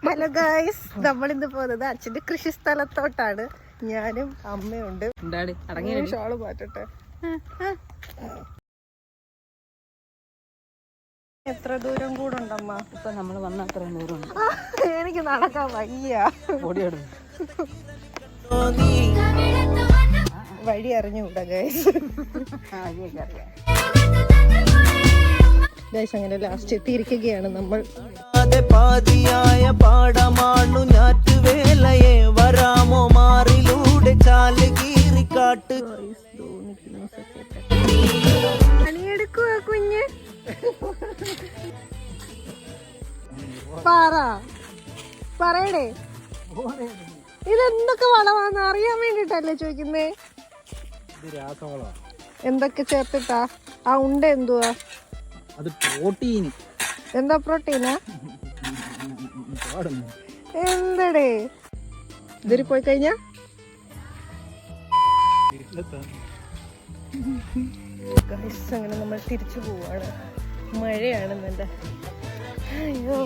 Hello guys, നമ്മളിന്ന് പോകുന്നത് അച്ഛന്റെ കൃഷി സ്ഥലത്തോട്ടാണ്. ഞാനും അമ്മയുണ്ട്. ഷോള് മാറ്റട്ടെ. എത്ര ദൂരം കൂടെ ഉണ്ടമ്മ? ഇപ്പൊ നമ്മള് വന്ന അത്രയും ദൂരം എനിക്ക് നടക്കാൻ വയ്യ. വഴി അറിഞ്ഞൂടാ ഗൈസ്. ഗൈസ്, അങ്ങനെ ലാസ്റ്റ് എത്തിയിരിക്കുകയാണ് നമ്മൾ. പാതിയായ പാടമാണു ഞാറ്റുവേലയെ വരാമോ മാറിലൂടെ ചാലുകീറിക്കാട്ട്. പണിയെടുക്കുക കുഞ്ഞ്. പറയടേ, ഇതെന്തൊക്കെ വളമാന്ന് അറിയാൻ വേണ്ടിട്ടല്ലേ ചോദിക്കുന്നേ? എന്തൊക്കെ ചേർത്തിട്ടാ? ആ ഉണ്ട എന്തുവാ? അത് പ്രോട്ടീൻ. എന്താ പ്രോട്ടീനാ? എന്തടേ ഇതിൽ പോയി കഴിഞ്ഞാ? അങ്ങനെ നമ്മൾ തിരിച്ചു പോവാണ്. മഴയാണ് നല്ല. അയ്യോ.